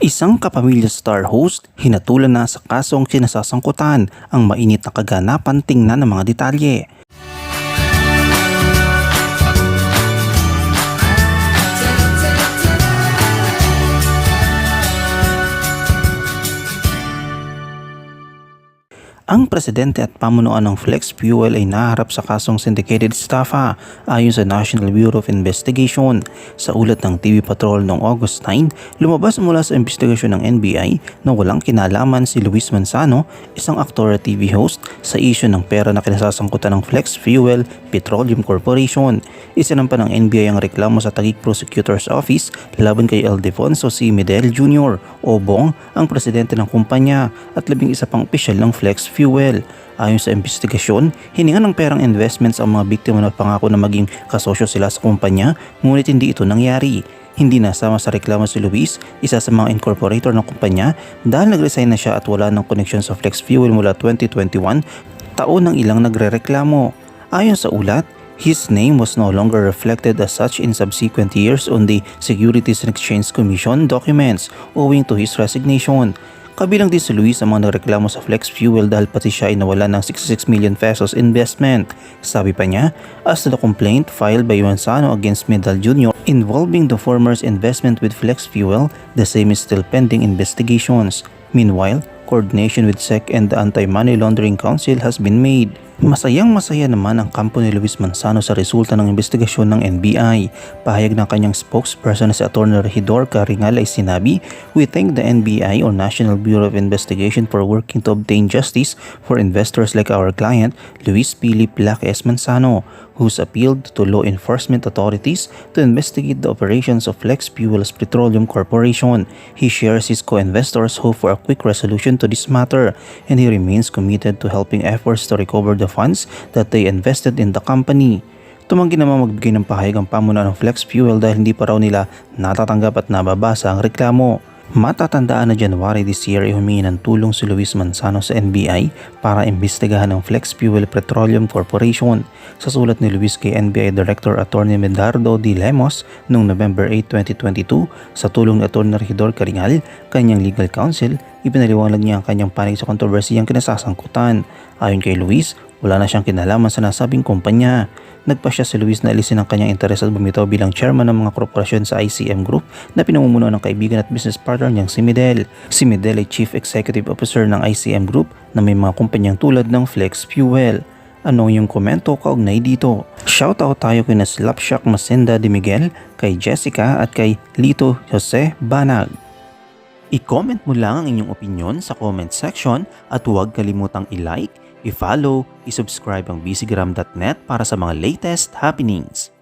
Isang kapamilya star host hinatulan na sa kasong kinasasangkutan ang mainit na kaganapan tingnan ng mga detalye. Ang presidente at pamunuan ng Flex Fuel ay naharap sa kasong syndicated estafa ayon sa National Bureau of Investigation. Sa ulat ng TV Patrol noong August 9, lumabas mula sa investigasyon ng NBI na walang kinalaman si Luis Manzano, isang aktor at TV host, sa isyu ng pera na kinasasangkutan ng Flex Fuel Petroleum Corporation. Isinampa ng NBI ang reklamo sa Taguig Prosecutor's Office laban kay Ildefonso C. Medel Jr. o Bong, ang presidente ng kumpanya, at 11 pang opisyal ng Flex Fuel. Ayon sa investigasyon, hiningan ng perang investments ang mga biktima na pangako na maging kasosyo sila sa kumpanya, ngunit hindi ito nangyari. Hindi nasama sa reklamo si Luis, isa sa mga incorporator ng kumpanya, dahil nag-resign na siya at wala ng koneksyon sa Flex Fuel mula 2021, taon ng ilang nagrereklamo. Ayon sa ulat, his name was no longer reflected as such in subsequent years on the Securities and Exchange Commission documents owing to his resignation. Kabilang din si Luis ang mga nagreklamo sa Flex Fuel dahil pati siya ay nawala ng 66 million pesos investment. Sabi pa niya, as to the complaint filed by Manzano against Medel Jr. involving the former's investment with Flex Fuel, the same is still pending investigations. Meanwhile, coordination with SEC and the Anti-Money Laundering Council has been made. Masayang-masaya naman ang kampo ni Luis Manzano sa resulta ng investigasyon ng NBI. Pahayag ng kanyang spokesperson na si Atty. Regidor Caringal ay sinabi, "We thank the NBI or National Bureau of Investigation for working to obtain justice for investors like our client, Luis Philip Laques Manzano, who's appealed to law enforcement authorities to investigate the operations of Flex Fuels Petroleum Corporation. He shares his co-investors' hope for a quick resolution to this matter, and he remains committed to helping efforts to recover the funds that they invested in the company." Tumanggi naman magbigay ng pahayag ang pamunuan ng Flex Fuel dahil hindi pa raw nila natatanggap at nababasa ang reklamo. Matatandaan na January this year ay humingi ng tulong si Luis Manzano sa NBI para imbestigahan ng Flex Fuel Petroleum Corporation. Sa sulat ni Luis kay NBI Director Atty. Medardo D. Lemos noong November 8, 2022, sa tulong ni Atty. Regidor Caringal, kanyang legal counsel, ipinaliwanag niya ang kanyang panig sa kontrobersiyang kinasasangkutan. Ayon kay Luis, wala na siyang kinalaman sa nasabing kumpanya. Nagpasya si Luis na alisin ang kanyang interes at bumitaw bilang chairman ng mga korporasyon sa ICM Group na pinamumunuan ng kaibigan at business partner niyang si Medel. Si Medel ay Chief Executive Officer ng ICM Group na may mga kumpanyang tulad ng Flex Fuel. Ano yung komento kaugnay dito? Shoutout tayo kay na Slapshock Masinda de Miguel, kay Jessica at kay Lito Jose Banag. I-comment mo lang ang inyong opinion sa comment section at huwag kalimutang i-like, i-follow, i-subscribe ang bcgram.net para sa mga latest happenings.